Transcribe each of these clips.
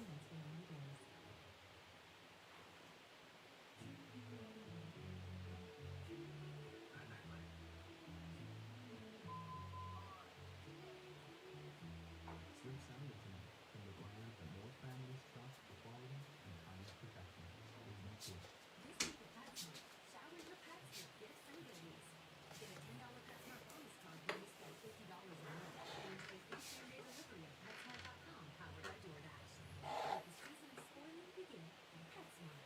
payments for 90 days. Sleep soundly tonight from the brand that more families trust for quality and timeless protection. This week at PetSmart, shower your pets with gifts and goodies. Get a $10 PetSmart bonus card when you spend $50 or more. And enjoy free same-day delivery at PetSmart.com, powered by DoorDash. Let the season of spoiling begin at PetSmart.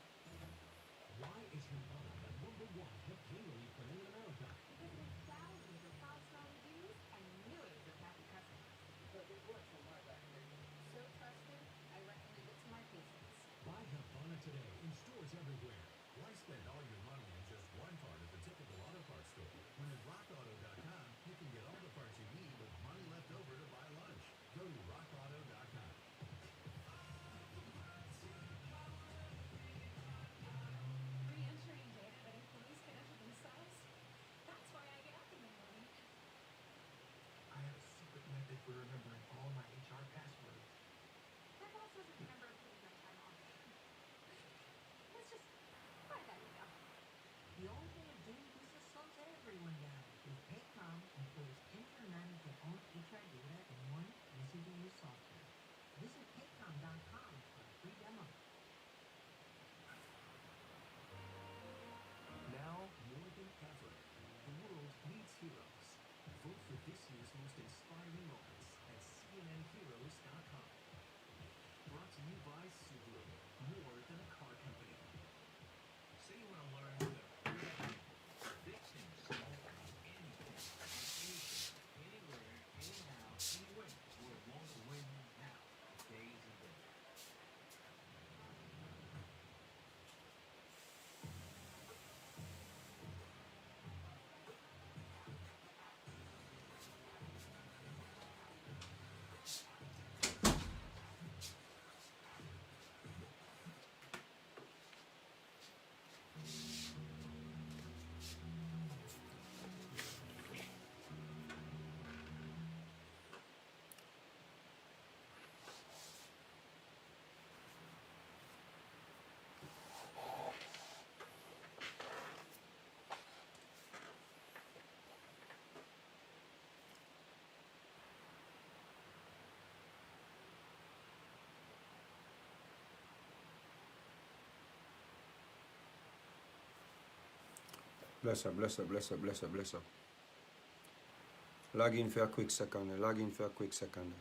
Why is Humana the #1 pet pain relief brand in America? Because it has thousands of 5-star reviews and millions of happy customers. Because it works on my back. So trusted, I recommend it to my patients. Buy Humana today in stores everywhere. Why spend all your money in just one part at the typical auto parts store? When at rockauto.com, you can get all the parts you need with money left over to buy lunch. Go to rockauto.com. Re-entering data that employees can enter themselves? That's why I get up in the morning. I have a secret method for remembering all my HR passwords. My boss doesn't remember approving my time off. Let's just try that email. The old way of doing business slows everyone down. With Paycom, employees enter and manage their own HR data in one easy-to-use software. Visit paycom.com for a free demo. Now, more than ever, the world needs heroes. Vote for this year's most inspiring moments at cnnheroes.com. Brought to you by Subaru, more than a car company. Say you want to learn the big things, small things, anything, anywhere, anyhow, anywhere. We're want to win now. Days and days. Bless up, bless up, bless up, bless up, bless up. Log in for a quick second. Log in for a quick second.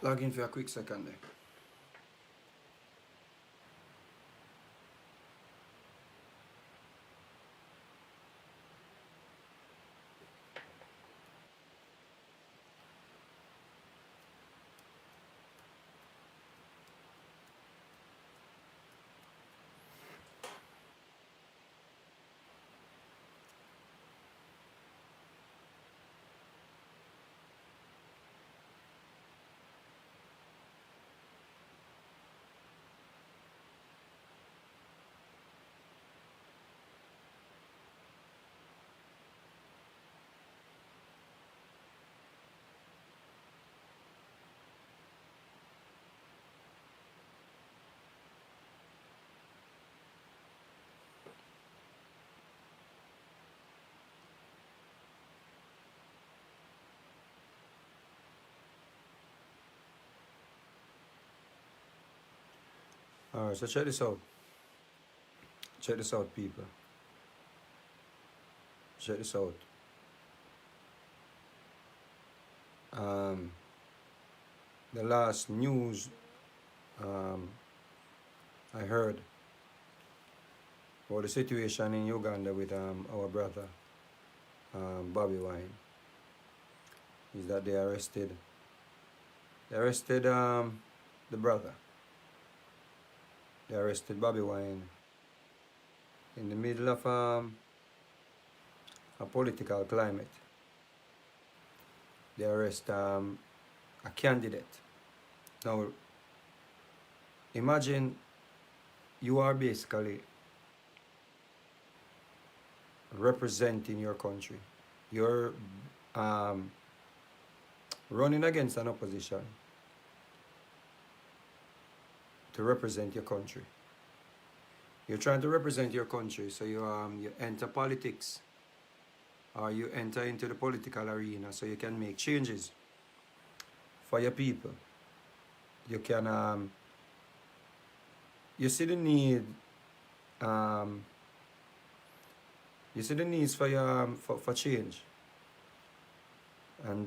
Log in for a quick second. Alright, so check this out. Check this out, people. Check this out. The last news I heard about the situation in Uganda with our brother Bobiwine is that they arrested the brother. They arrested Bobiwine in the middle of a political climate. They arrest a candidate. Now, imagine you are basically representing your country. You're running against an opposition to represent your country. You're trying to represent your country, so you enter politics, or you enter into the political arena so you can make changes for your people. You can you see the need you see the needs for your for change, and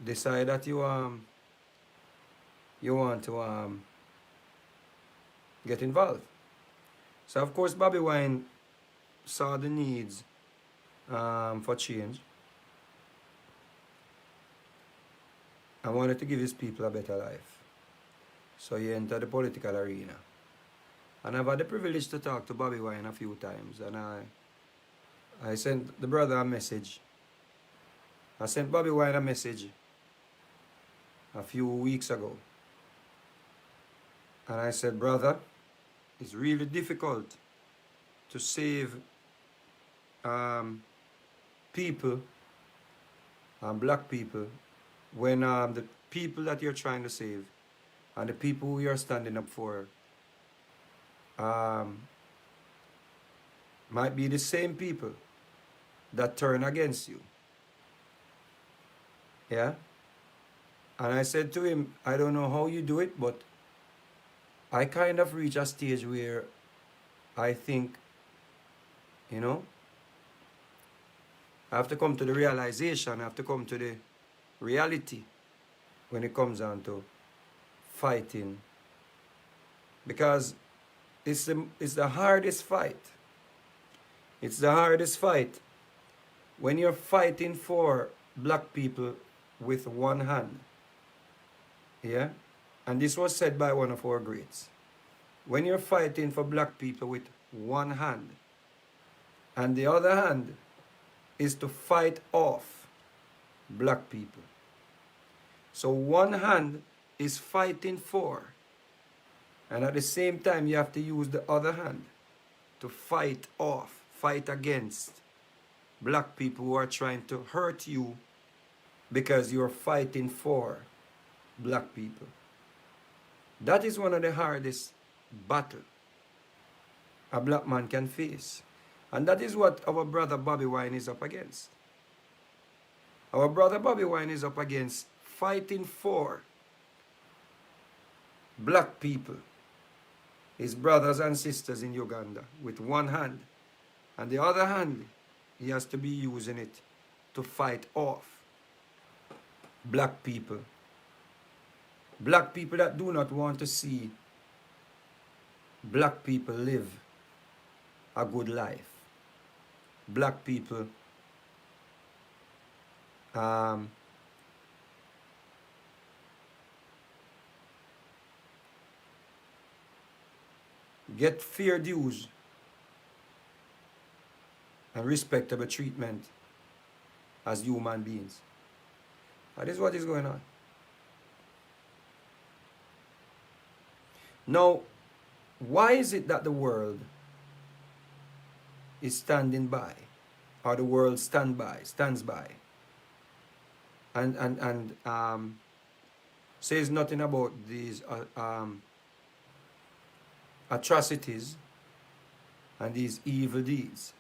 decide that you want to get involved. So of course Bobiwine saw the needs for change and wanted to give his people a better life. So he entered the political arena. And I've had the privilege to talk to Bobiwine a few times, and I sent the brother a message. I sent Bobiwine a message a few weeks ago. And I said, brother, it's really difficult to save people, black people, when the people that you're trying to save and the people who you're standing up for might be the same people that turn against you. Yeah? And I said to him, I don't know how you do it, but I kind of reach a stage where I think, you know, I have to come to the realization, I have to come to the reality when it comes down to fighting. Because it's the hardest fight. It's the hardest fight when you're fighting for black people with one hand. Yeah? And this was said by one of our greats. When you're fighting for black people with one hand, and the other hand is to fight off black people. So one hand is fighting for, and at the same time you have to use the other hand to fight off, fight against black people who are trying to hurt you because you're fighting for black people. That is one of the hardest battles a black man can face. And that is what our brother Bobiwine is up against. Our brother Bobiwine is up against fighting for black people, his brothers and sisters in Uganda, with one hand. And the other hand, he has to be using it to fight off black people. Black people that do not want to see black people live a good life. Black people get fair dues and respectable treatment as human beings. That is what is going on. Now, why is it that the world is standing by, or the world stands by, and says nothing about these atrocities and these evil deeds?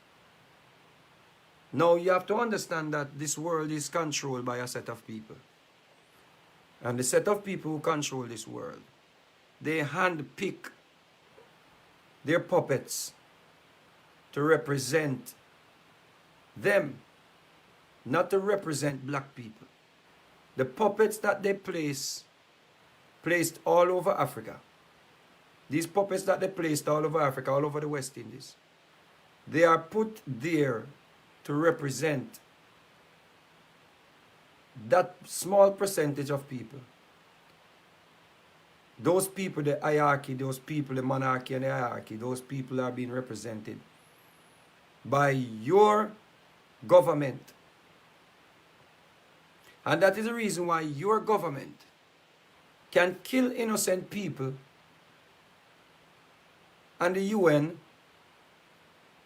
Now you have to understand that this world is controlled by a set of people. And the set of people who control this world, they handpick their puppets to represent them, not to represent black people. The puppets that they placed all over Africa, these puppets that they placed all over Africa, all over the West Indies, they are put there to represent that small percentage of people. Those people, the hierarchy, those people, the monarchy and the hierarchy, those people are being represented by your government. And that is the reason why your government can kill innocent people and the UN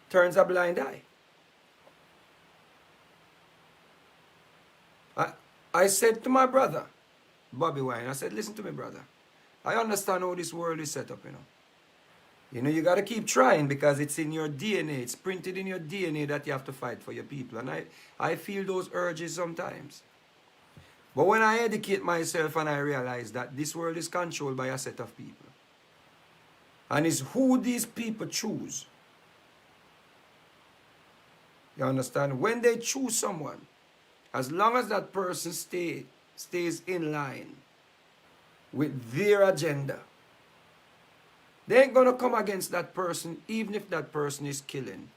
turns a blind eye. I, I said to my brother, Bobiwine, I said, listen to me, brother. I understand how this world is set up, you know. You know, you got to keep trying because it's in your DNA. It's printed in your DNA that you have to fight for your people. And I feel those urges sometimes. But when I educate myself and I realize that this world is controlled by a set of people, and it's who these people choose. You understand? When they choose someone, as long as that person stays in line with their agenda, they ain't going to come against that person even if that person is killing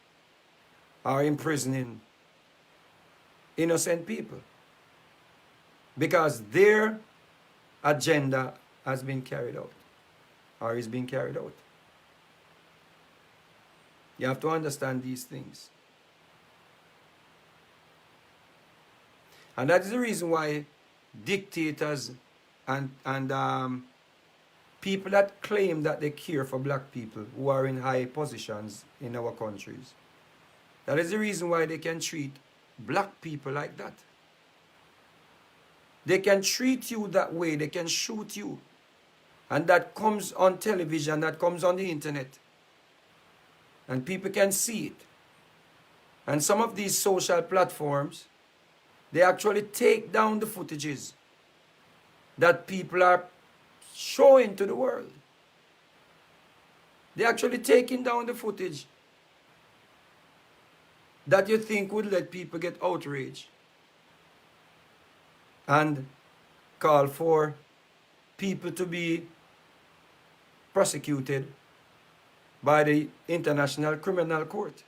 or imprisoning innocent people. Because their agenda has been carried out or is being carried out. You have to understand these things. And that is the reason why dictators and people that claim that they care for black people who are in high positions in our countries, that is the reason why they can treat black people like that. They can treat you that way. They can shoot you. And that comes on television, that comes on the internet. And people can see it. And some of these social platforms, they actually take down the footages that people are showing to the world. They're actually taking down the footage that you think would let people get outraged and call for people to be prosecuted by the International Criminal Court.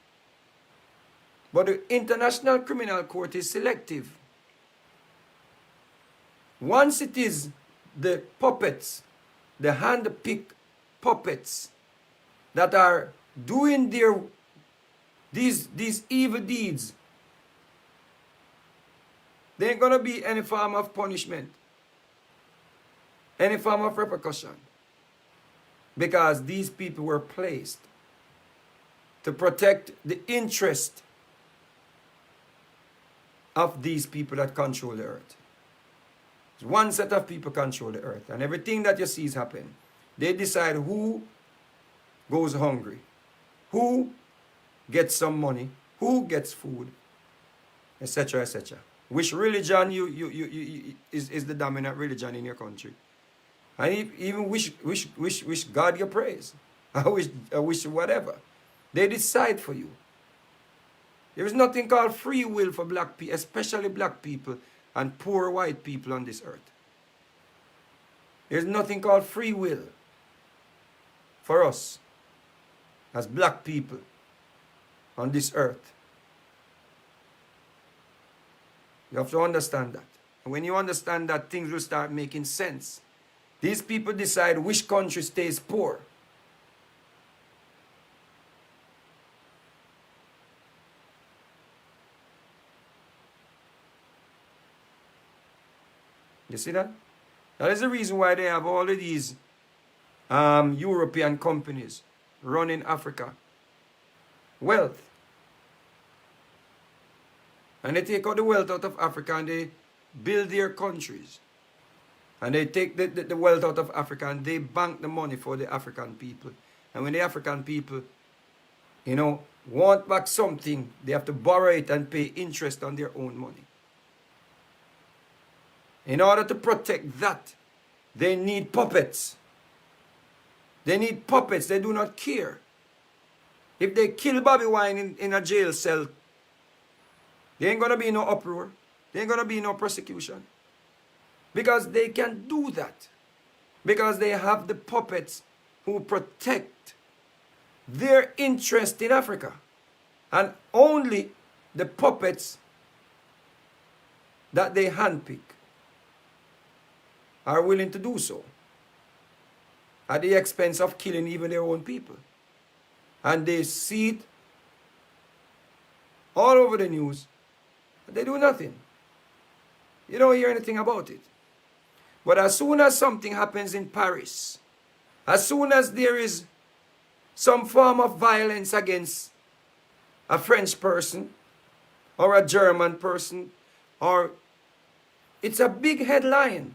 But the International Criminal Court is selective. Once it is the puppets, the hand-picked puppets that are doing these evil deeds, there ain't going to be any form of punishment, any form of repercussion, because these people were placed to protect the interest of these people that control the earth. One set of people control the earth, and everything that you see is happening. They decide who goes hungry, who gets some money, who gets food, etc., etc. Which religion is the dominant religion in your country? And even wish God your praise. I wish whatever. They decide for you. There is nothing called free will for black people, especially black people and poor white people on this earth. There's nothing called free will for us as black people on this earth. You have to understand that. And when you understand that, things will start making sense. These people decide which country stays poor. You see that? That is the reason why they have all of these European companies running Africa. Wealth. And they take all the wealth out of Africa and they build their countries. And they take the wealth out of Africa and they bank the money for the African people. And when the African people, want back something, they have to borrow it and pay interest on their own money. In order to protect that, they need puppets. They need puppets. They do not care. If they kill Bobiwine in a jail cell, there ain't going to be no uproar. There ain't going to be no prosecution. Because they can do that. Because they have the puppets who protect their interest in Africa. And only the puppets that they handpick are willing to do so. At the expense of killing even their own people. And they see it all over the news. They do nothing. You don't hear anything about it. But as soon as something happens in Paris, as soon as there is some form of violence against a French person, or a German person, or It's a big headline.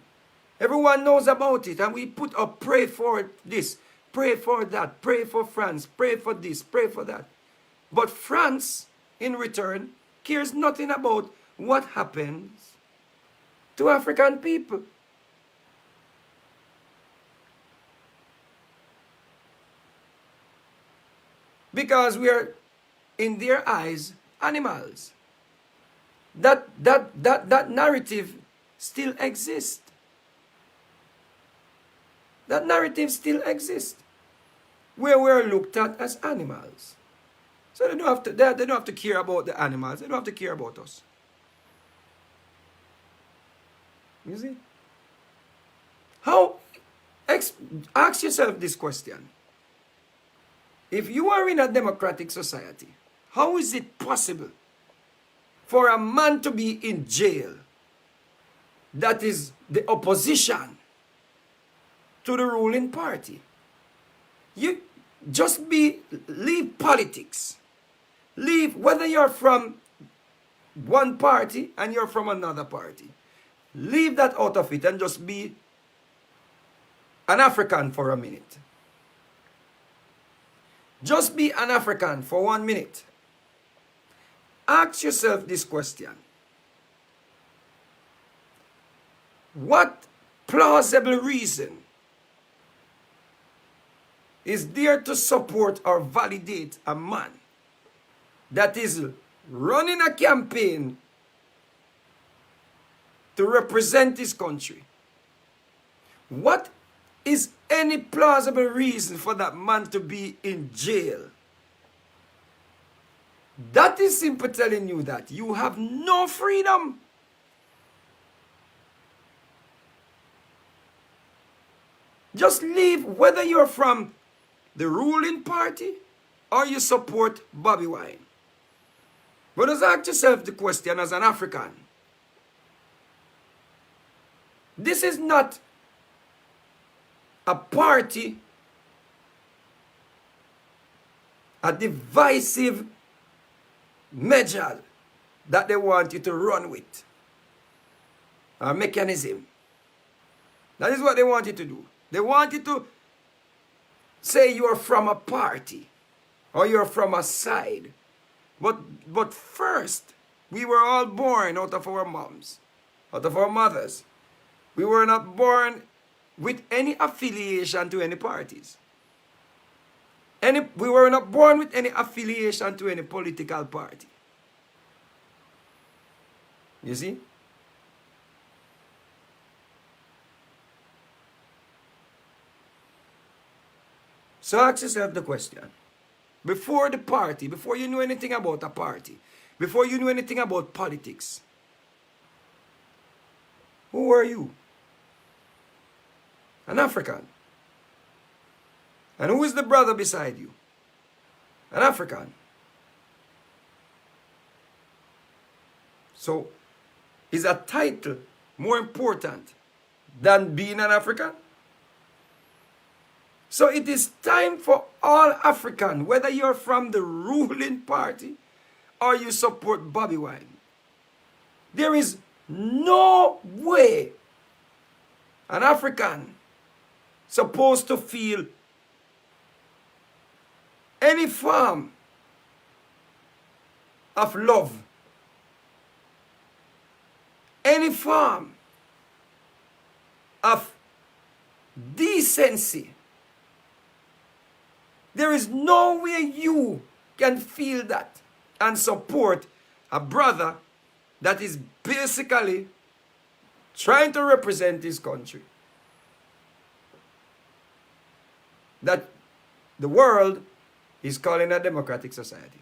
Everyone knows about it. And we put up, pray for this, pray for that, pray for France, pray for this, pray for that. But France, in return, cares nothing about what happens to African people. Because we are, in their eyes, animals. That narrative still exists. That narrative still exists. Where we're looked at as animals. So they don't have to care about the animals. They don't have to care about us. You see? Ask yourself this question. If you are in a democratic society, how is it possible for a man to be in jail that is the opposition to the ruling party? You just leave politics. Leave whether you're from one party and you're from another party. Leave that out of it and just be an African for a minute. Just be an African for 1 minute. Ask yourself this question. What plausible reason is there to support or validate a man that is running a campaign to represent his country? What is any plausible reason for that man to be in jail? That is simply telling you that you have no freedom. Just leave whether you're from the ruling party or you support Bobiwine. But just ask yourself the question as an African. This is not a party, a divisive measure that they want you to run with. A mechanism. That is what they want you to do. They want you to say you're from a party or you're from a side. But first, we were all born out of our moms, out of our mothers. We were not born with any affiliation to any parties. We were not born with any affiliation to any political party. You see? So ask yourself the question. Before the party, before you knew anything about a party, before you knew anything about politics, who were you? An African. And who is the brother beside you? An African. So, is a title more important than being an African? So it is time for all African, whether you're from the ruling party or you support Bobiwine. There is no way an African supposed to feel any form of love, any form of decency. There is no way you can feel that and support a brother that is basically trying to represent his country. That the world is calling a democratic society.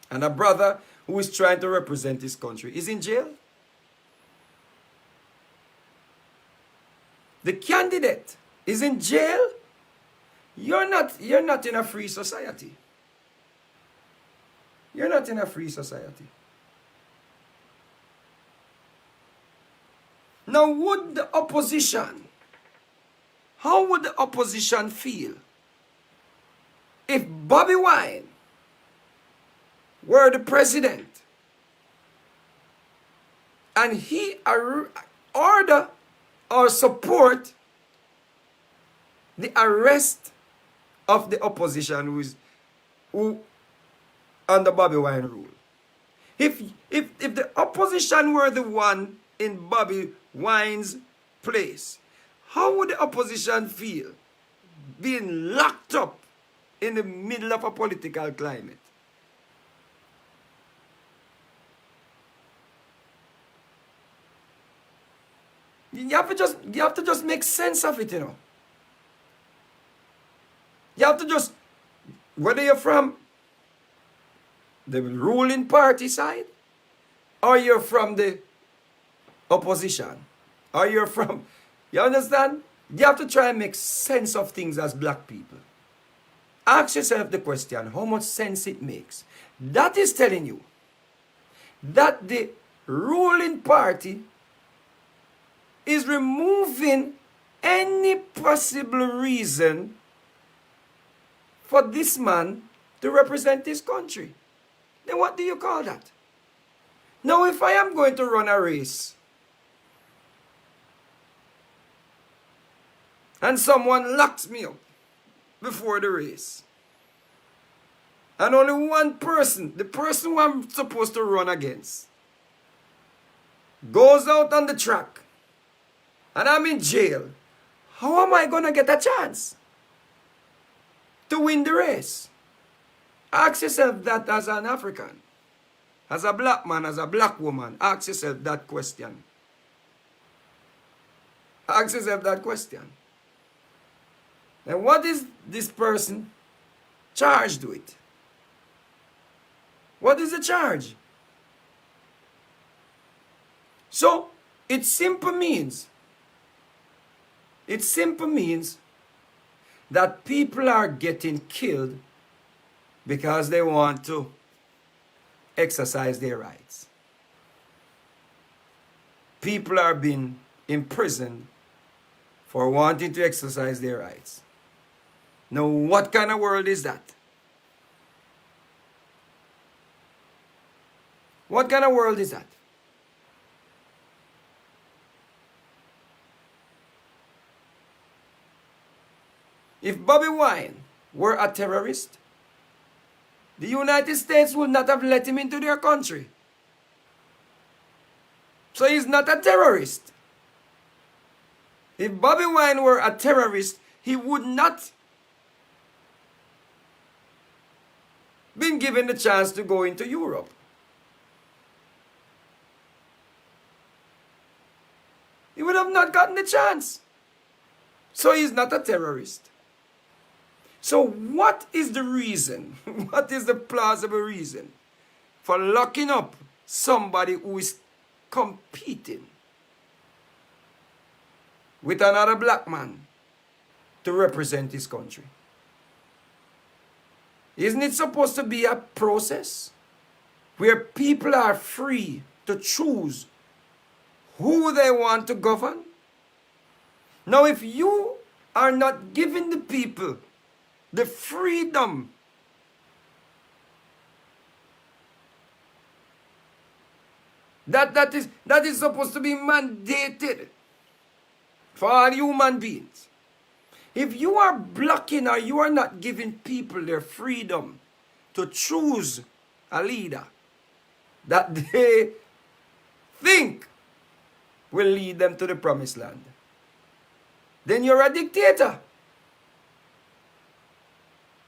And a brother who is trying to represent his country is in jail. The candidate is in jail. You're not in a free society. You're not in a free society. Now, would the opposition, how would the opposition feel if Bobiwine were the president And he order or support the arrest of the opposition who under Bobiwine rule. If the opposition were the one in Bobiwine's place, how would the opposition feel being locked up in the middle of a political climate? You have to just make sense of it, you know. You have to just, whether you're from the ruling party side, or you're from the opposition, or you're from, you understand? You have to try and make sense of things as black people. Ask yourself the question, how much sense it makes. That is telling you that the ruling party is removing any possible reason for this man to represent his country. Then what do you call that? Now, if I am going to run a race and someone locks me up before the race, and only one person, the person who I'm supposed to run against, goes out on the track and I'm in jail, how am I going to get a chance to win the race? Ask yourself that as an African, as a black man, as a black woman. Ask yourself that question. Ask yourself that question. And what is this person charged with? What is the charge? So, it simply means that people are getting killed because they want to exercise their rights. People are being imprisoned for wanting to exercise their rights. Now, what kind of world is that? What kind of world is that? If Bobiwine were a terrorist, the United States would not have let him into their country. So he's not a terrorist. If Bobiwine were a terrorist, he would not been given the chance to go into Europe. He would have not gotten the chance. So he's not a terrorist. So what is the reason? What is the plausible reason for locking up somebody who is competing with another black man to represent his country? Isn't it supposed to be a process where people are free to choose who they want to govern? Now, if you are not giving the people the freedom that is supposed to be mandated for all human beings, if you are blocking or you are not giving people their freedom to choose a leader that they think will lead them to the promised land, then you're a dictator.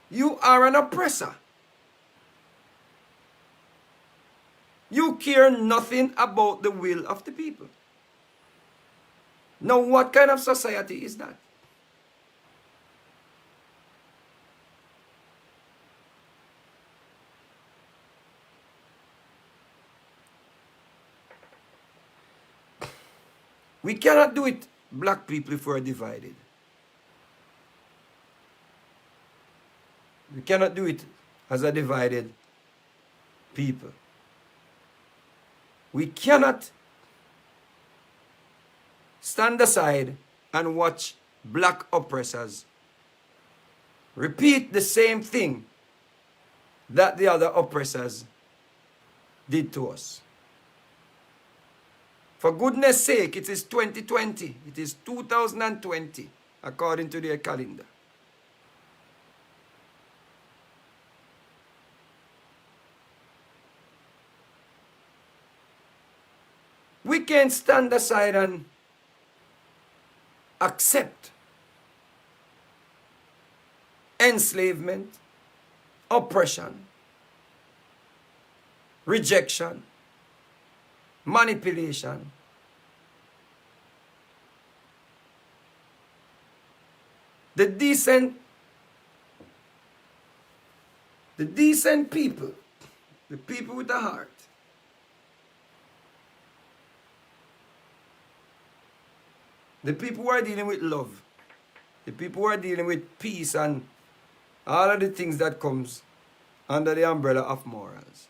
You are an oppressor. You care nothing about the will of the people. Now, what kind of society is that? We cannot do it, black people, if we're divided. We cannot do it as a divided people. We cannot stand aside and watch black oppressors repeat the same thing that the other oppressors did to us. For goodness sake, it is 2020. It is 2020, according to their calendar. We can't stand aside and accept enslavement, oppression, rejection, manipulation. The decent people, the people with a heart, the people who are dealing with love, the people who are dealing with peace and all of the things that comes under the umbrella of morals.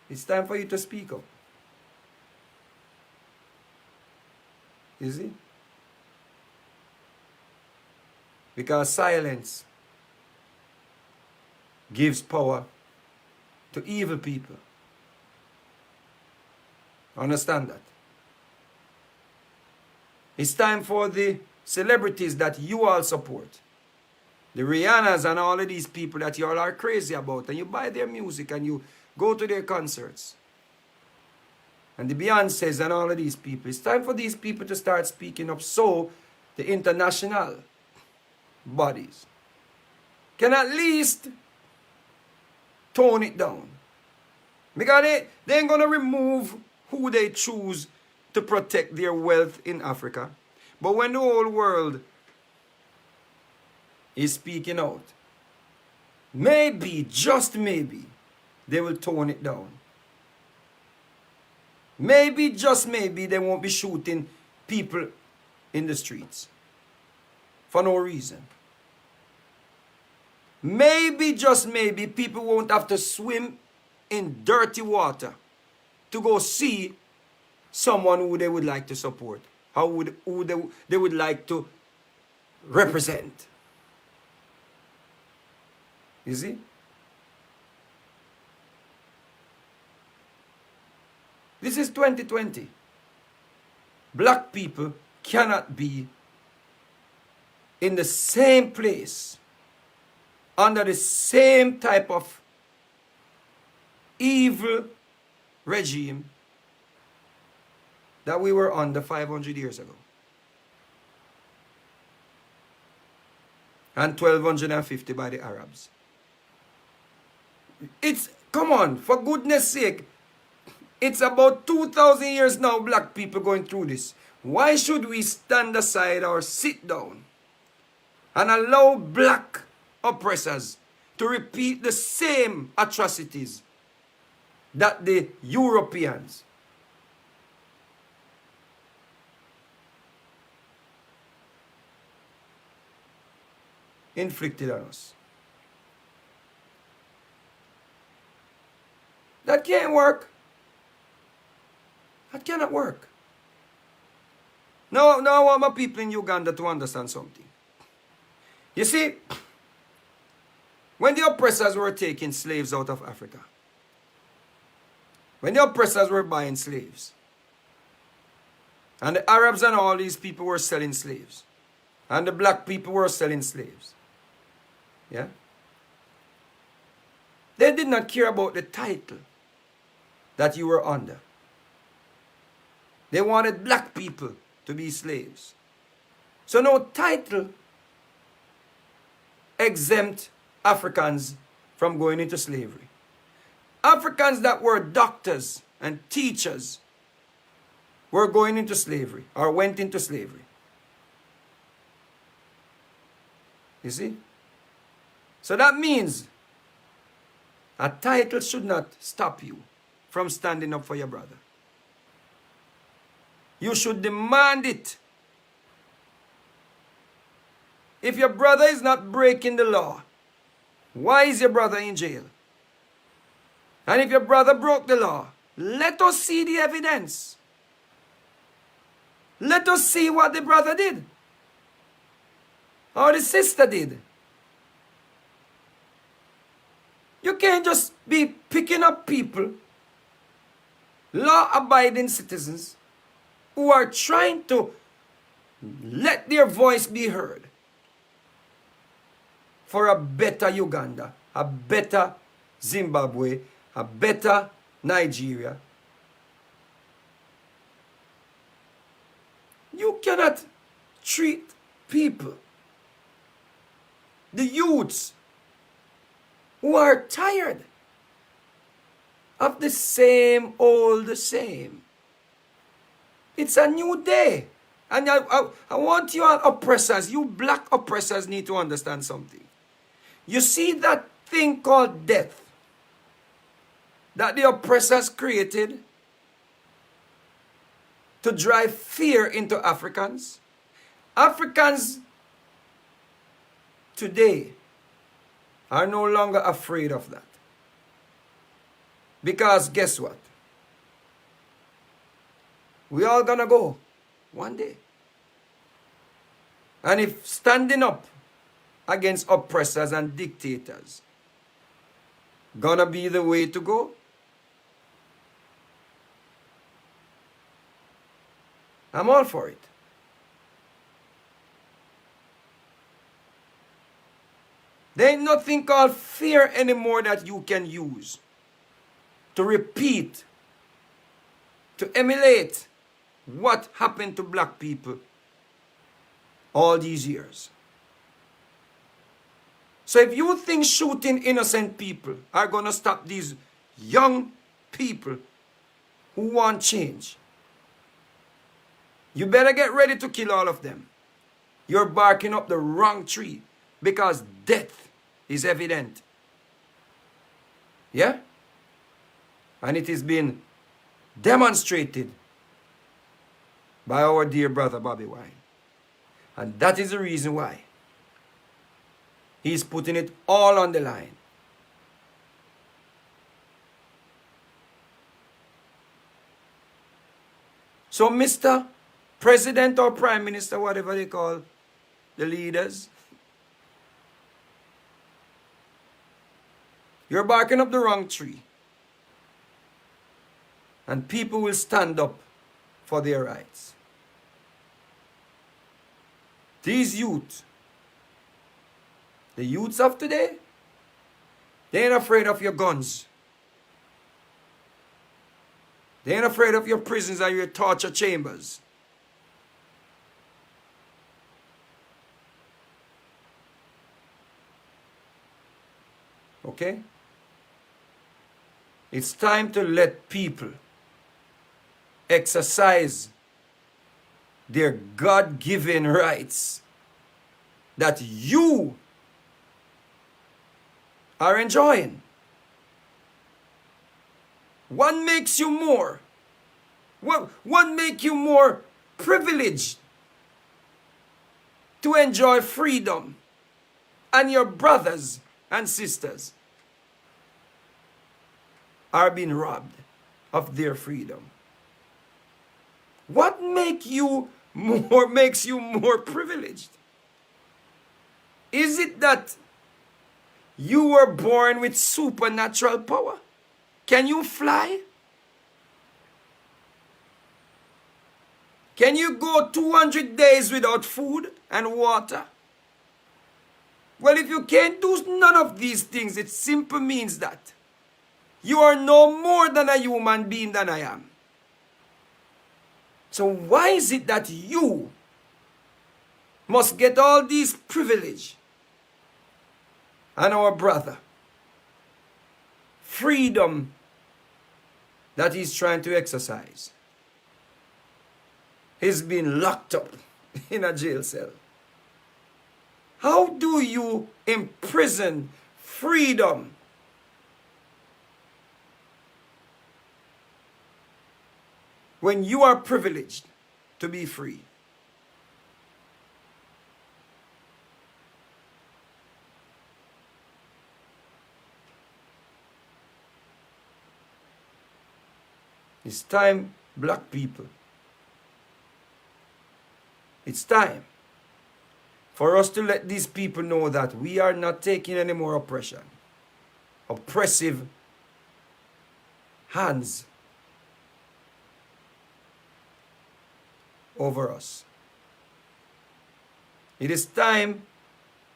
It's time for you to speak up. You see? Because silence gives power to evil people. Understand that? It's time for the celebrities that you all support, the Rihannas and all of these people that you all are crazy about, and you buy their music and you go to their concerts, and the Beyoncés and all of these people. It's time for these people to start speaking up so the international bodies can at least tone it down. Because they ain't going to remove who they choose to protect their wealth in Africa. But when the whole world is speaking out, maybe, just maybe, they will tone it down. Maybe, just maybe, they won't be shooting people in the streets for no reason. Maybe, just maybe, people won't have to swim in dirty water to go see someone who they would like to support, who they would like to represent. You see? This is 2020. Black people cannot be in the same place under the same type of evil regime that we were under 500 years ago. And 1250 by the Arabs. Come on, for goodness sake, it's about 2,000 years now black people going through this. Why should we stand aside or sit down and allow black oppressors to repeat the same atrocities that the Europeans inflicted on us? That can't work. That cannot work. Now I want my people in Uganda to understand something. You see, when the oppressors were taking slaves out of Africa, when the oppressors were buying slaves, and the Arabs and all these people were selling slaves, and the black people were selling slaves, yeah? They did not care about the title that you were under. They wanted black people to be slaves. So no title exempt Africans from going into slavery. Africans that were doctors and teachers were going into slavery or went into slavery. You see? So that means a title should not stop you from standing up for your brother. You should demand it. If your brother is not breaking the law, why is your brother in jail? And if your brother broke the law, let us see the evidence. Let us see what the brother did. Or the sister did. You can't just be picking up people law-abiding citizens who are trying to let their voice be heard for a better Uganda, a better Zimbabwe, a better Nigeria. You cannot treat people, the youths, who are tired of the same old same. It's a new day. And I want you all oppressors, you black oppressors, need to understand something. You see that thing called death that the oppressors created to drive fear into Africans? Africans today are no longer afraid of that. Because guess what? We all gonna go one day. And if standing up against oppressors and dictators gonna be the way to go, I'm all for it. There ain't nothing called fear anymore that you can use to repeat, to emulate what happened to black people all these years. So if you think shooting innocent people are going to stop these young people who want change, you better get ready to kill all of them. You're barking up the wrong tree because death is evident. Yeah? And it is being demonstrated by our dear brother Bobiwine. And that is the reason why he's putting it all on the line. So Mr. President or Prime Minister, whatever they call the leaders, you're barking up the wrong tree. And people will stand up for their rights. These youth, the youths of today, they ain't afraid of your guns. They ain't afraid of your prisons and your torture chambers. Okay? It's time to let people exercise their God-given rights that you are enjoying. What makes you more? What makes you more privileged to enjoy freedom and your brothers and sisters are being robbed of their freedom? What makes you more privileged? Is it that you were born with supernatural power? Can you fly? Can you go 200 days without food and water? Well, if you can't do none of these things, it simply means that you are no more than a human being than I am. So why is it that you must get all these privilege and our brother, freedom that he's trying to exercise, he's been locked up in a jail cell? How do you imprison freedom when you are privileged to be free? It's time, black people. It's time for us to let these people know that we are not taking any more oppression, oppressive hands over us. It is time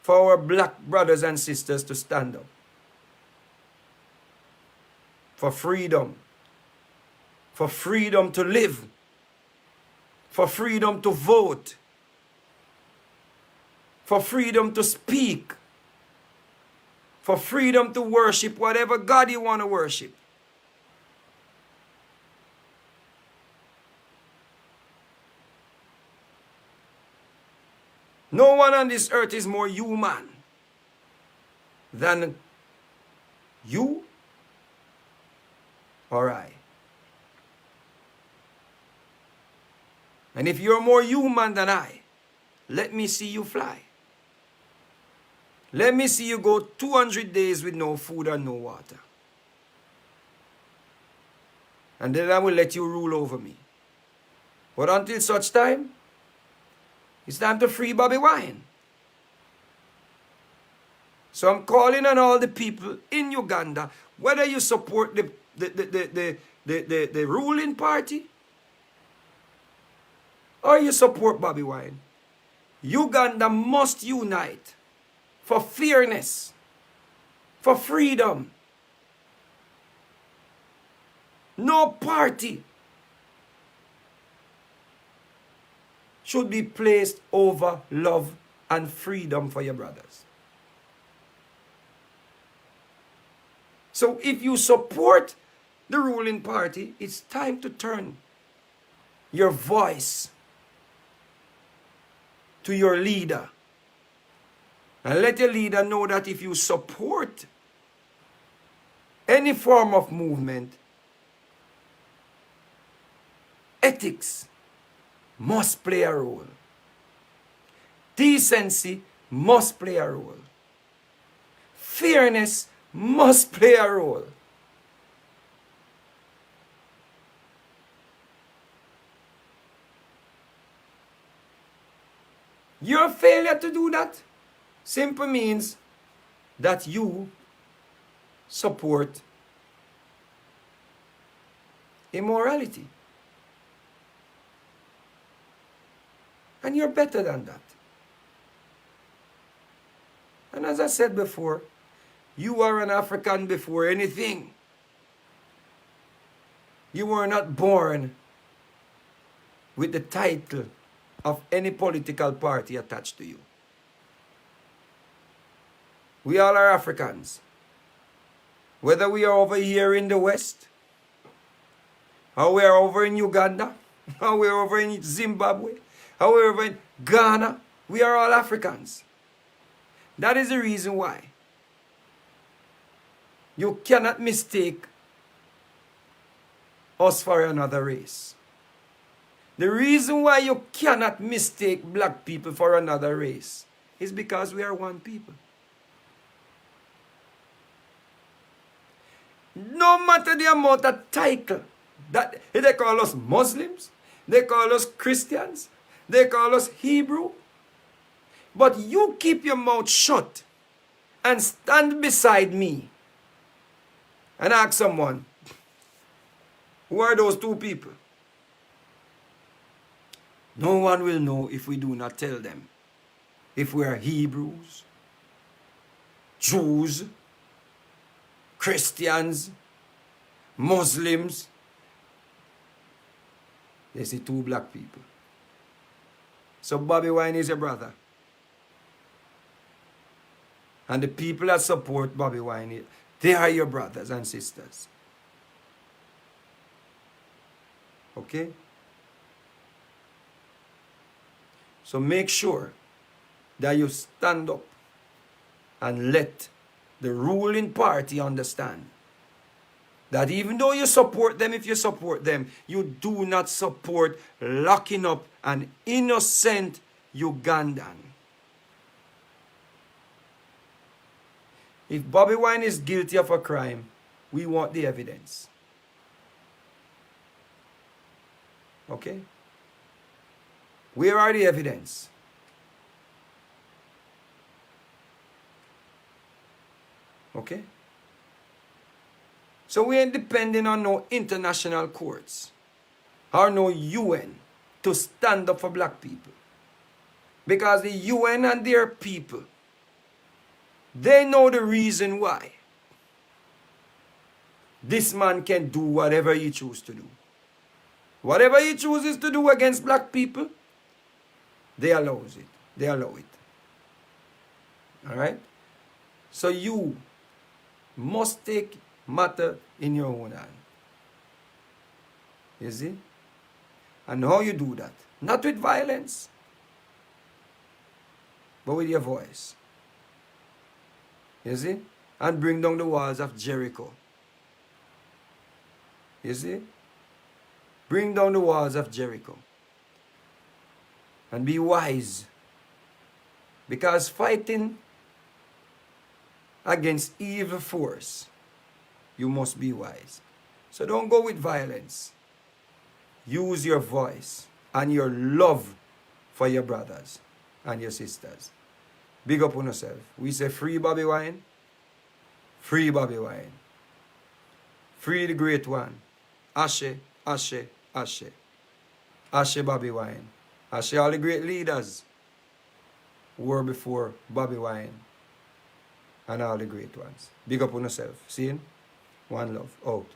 for our black brothers and sisters to stand up for freedom to live, for freedom to vote, for freedom to speak, for freedom to worship whatever God you want to worship. No one on this earth is more human than you or I. And if you're more human than I, let me see you fly. Let me see you go 200 days with no food and no water. And then I will let you rule over me. But until such time, it's time to free Bobiwine. So I'm calling on all the people in Uganda, whether you support the ruling party or you support Bobiwine, Uganda must unite for fairness, for freedom. No party should be placed over love and freedom for your brothers. So if you support the ruling party, it's time to turn your voice to your leader. And let your leader know that if you support any form of movement, ethics must play a role. Decency must play a role. Fairness must play a role. Your failure to do that simply means that you support immorality. And you're better than that. And as I said before, you are an African before anything. You were not born with the title of any political party attached to you. We all are Africans. Whether we are over here in the West, or we are over in Uganda, or we are over in Zimbabwe, or we are over in Ghana, we are all Africans. That is the reason why you cannot mistake us for another race. The reason why you cannot mistake black people for another race is because we are one people. No matter the amount of title that they call us Muslims, they call us Christians, they call us Hebrew, but you keep your mouth shut and stand beside me and ask someone, who are those two people? No one will know if we do not tell them. If we are Hebrews, Jews, Christians, Muslims, they see two black people. So Bobiwine is your brother. And the people that support Bobiwine, they are your brothers and sisters. Okay? So make sure that you stand up and let the ruling party understand that even though you support them, if you support them, you do not support locking up an innocent Ugandan. If Bobiwine is guilty of a crime, we want the evidence. Okay? Where are the evidence? Okay? So we ain't depending on no international courts or no UN to stand up for black people. Because the UN and their people, they know the reason why this man can do whatever he chooses to do. Whatever he chooses to do against black people, they allow it. They allow it. Alright? So you must take matter in your own hand. You see? And how you do that? Not with violence, but with your voice. You see? And bring down the walls of Jericho. You see? Bring down the walls of Jericho. And be wise. Because fighting against evil force, you must be wise. So don't go with violence. Use your voice and your love for your brothers and your sisters. Big up on yourself. We say free Bobiwine. Free Bobiwine. Free the great one. Ashe, Ashe, Ashe. Ashe Bobiwine. Ashe all the great leaders who were before Bobiwine and all the great ones. Big up on yourself. See? One love. Out.